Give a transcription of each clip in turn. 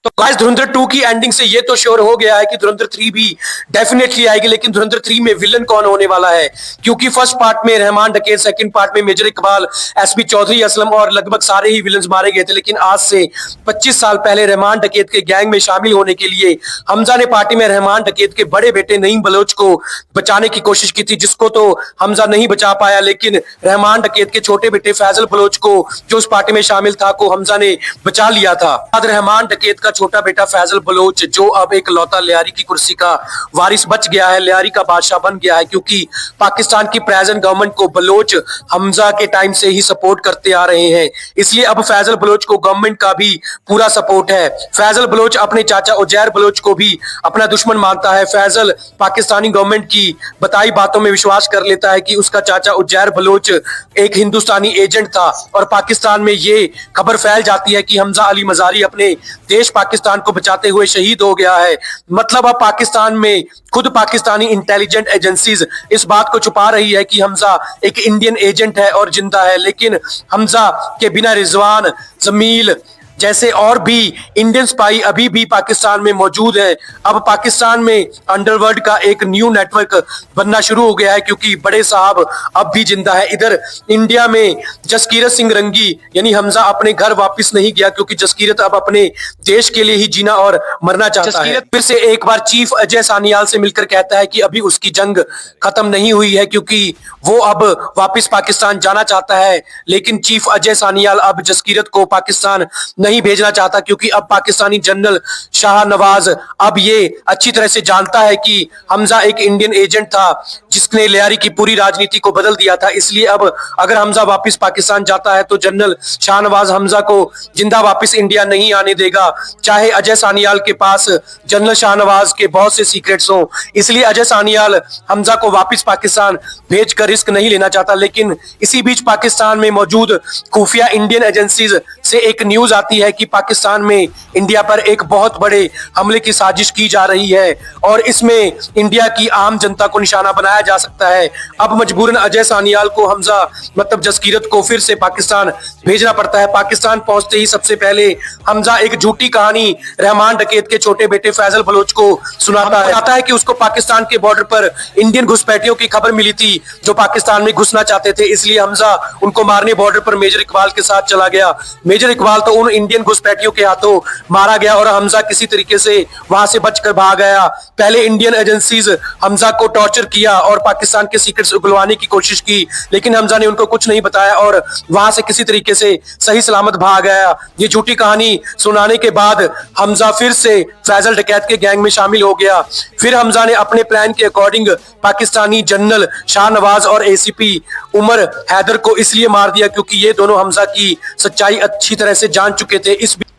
तो गाइस धुरंधर 2 की एंडिंग से ये तो श्योर हो गया है कि धुरंधर 3 भी डेफिनेटली आएगी, लेकिन धुरंधर 3 में विलन कौन होने वाला है? क्योंकि फर्स्ट पार्ट में रहमान डकैत, सेकंड पार्ट में मेजर इकबाल, एसपी चौधरी, असलम और लगभग सारे ही विलन्स मारे गए थे। लेकिन आज से 25 साल पहले रहमान डकैत के गैंग में शामिल होने के लिए हमजा ने पार्टी में रहमान डकैत के बड़े बेटे नईम बलोच को बचाने की कोशिश की थी, जिसको तो हमजा नहीं बचा पाया। लेकिन रहमान डकैत के छोटे बेटे फैजल बलोच को, जो उस पार्टी में शामिल था, को हमजा ने बचा लिया था। रहमान डकैत का छोटा बेटा फैजल बलोच, जो अब एक लौता लियारी की कुर्सी का वारिस बच गया है, लियारी का बादशाह बन गया है, क्योंकि पाकिस्तान की प्रेजेंट गवर्नमेंट को बलोच हमजा के टाइम से ही सपोर्ट करते आ रहे हैं। इसलिए अब फैजल बलोच को गवर्नमेंट का भी पूरा सपोर्ट है। फैजल बलोच अपने चाचा उजैर बलोच को भी अपना दुश्मन मानता है। फैजल पाकिस्तानी गवर्नमेंट की बताई बातों में विश्वास कर लेता है कि उसका चाचा उजैर बलोच एक हिंदुस्तानी एजेंट था, और पाकिस्तान में ये खबर फैल जाती है कि हमजा अली मजारी अपने देश पाकिस्तान को बचाते हुए शहीद हो गया है। मतलब अब पाकिस्तान में खुद पाकिस्तानी इंटेलिजेंट एजेंसीज इस बात को छुपा रही है कि हमजा एक इंडियन एजेंट है और जिंदा है। लेकिन हमजा के बिना रिजवान, जमील जैसे और भी इंडियन स्पाई अभी भी पाकिस्तान में मौजूद है। अब पाकिस्तान में अंडरवर्ल्ड का एक न्यू नेटवर्क बनना शुरू हो गया है, क्योंकि बड़े साहब अब भी जिंदा है। इधर इंडिया में जसकीरत सिंह रंगी यानी हमजा अपने घर वापस नहीं गया, क्योंकि जसकीरत अब अपने देश के लिए ही जीना और मरना चाहता है। फिर से एक बार चीफ अजय सानियाल से मिलकर कहता है कि अभी उसकी जंग खत्म नहीं हुई है, क्योंकि वो अब वापस पाकिस्तान जाना चाहता है। लेकिन चीफ अजय सानियाल अब जसकीरत को पाकिस्तान नहीं भेजना चाहता, क्योंकि अब पाकिस्तानी जनरल शाह नवाज अब ये अच्छी तरह से जानता है कि हमजा एक इंडियन एजेंट था, जिसने लियारी की पूरी राजनीति को बदल दिया था। इसलिए अब अगर हमजा वापस पाकिस्तान जाता है तो जनरल शाह नवाज हमजा को जिंदा वापस इंडिया नहीं आने देगा, चाहे अजय सानियाल के पास जनरल शाह नवाज के बहुत से सीक्रेट्स हों। इसलिए अजय सानियाल हमजा को वापस पाकिस्तान भेजकर रिस्क नहीं लेना चाहता। लेकिन इसी बीच पाकिस्तान में मौजूद खुफिया इंडियन एजेंसीज से एक न्यूज आती है कि पाकिस्तान में इंडिया पर एक बहुत बड़े हमले की साजिश की जा रही है, और इसमें इंडिया की आम जनता को निशाना बनाया जा सकता है। अब मजबूरन अजय सानियाल को हमजा मतलब जसकीरत को फिर से पाकिस्तान भेजना पड़ता है। पाकिस्तान पहुंचते ही सबसे पहले हमजा एक झूठी कहानी रहमान डकैत के छोटे बेटे फैजल बलोच को सुनाता है कि उसको पाकिस्तान के बॉर्डर पर इंडियन घुसपैठियों की खबर मिली थी, जो पाकिस्तान में घुसना चाहते थे। इसलिए हमजा उनको मारने बॉर्डर पर मेजर इकबाल के साथ चला गया। मेजर इकबाल तो उन इंडियन घुसपैठियों के हाथों मारा गया, और हमजा किसी तरीके से वहां से बचकर भाग गया। पहले इंडियन एजेंसीज हमजा को टॉर्चर किया और पाकिस्तान के सीक्रेट्स उगलवाने की कोशिश की, लेकिन हमजा ने उनको कुछ नहीं बताया और वहां से किसी तरीके से सही सलामत भाग गया। ये झूठी कहानी सुनाने के बाद हमजा फिर से फैजल डकैत के गैंग में शामिल हो गया। फिर हमजा ने अपने प्लान के अकॉर्डिंग पाकिस्तानी जनरल शाह नवाज और एसीपी उमर हैदर को इसलिए मार दिया क्योंकि ये दोनों हमजा की सच्चाई अच्छी तरह से जान चुके थे।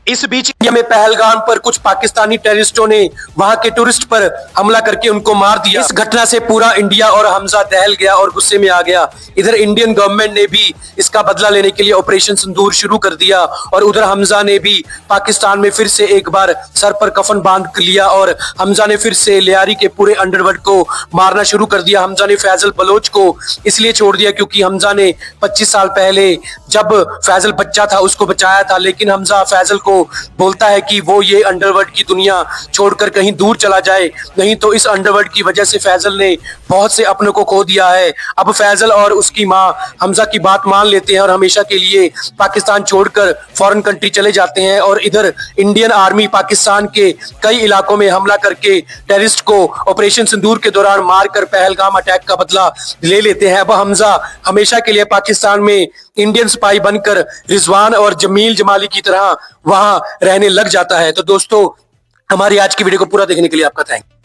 इस बीच इंडिया में पहलगाम पर कुछ पाकिस्तानी टेररिस्टों ने वहां के टूरिस्ट पर हमला करके उनको मार दिया। इस घटना से पूरा इंडिया और हमजा दहल गया और गुस्से में आ गया। इधर इंडियन गवर्नमेंट ने भी इसका बदला लेने के लिए ऑपरेशन सिंदूर शुरू कर दिया, और उधर हमजा ने भी पाकिस्तान में फिर से एक बार सर पर कफन बांध लिया, और हमजा ने फिर से लियारी के पूरे अंडरवर्ल्ड को मारना शुरू कर दिया। हमजा ने फैजल बलोच को इसलिए छोड़ दिया क्योंकि हमजा ने 25 साल पहले जब फैजल बच्चा था उसको बचाया था। लेकिन हमजा फैजल को बोलता है कि वो ये अंडरवर्ल्ड की दुनिया छोड़कर कहीं दूर चला जाए, नहीं तो इस अंडरवर्ल्ड की वजह से फैजल ने बहुत से अपनों को खो दिया है। अब फैजल और उसकी माँ हमजा की बात मान लेते हैं और हमेशा के लिए पाकिस्तान छोड़कर फॉरेन कंट्री चले जाते हैं। और इधर इंडियन आर्मी पाकिस्तान के कई इलाकों में हमला करके टेररिस्ट को ऑपरेशन सिंदूर के दौरान मारकर पहलगाम अटैक का बदला ले लेते हैं। अब हमजा हमेशा के लिए पाकिस्तान में इंडियन स्पाई बनकर रिजवान और जमील जमाली की तरह वहां रहने लग जाता है। तो दोस्तों, हमारी आज की वीडियो को पूरा देखने के लिए आपका थैंक यू।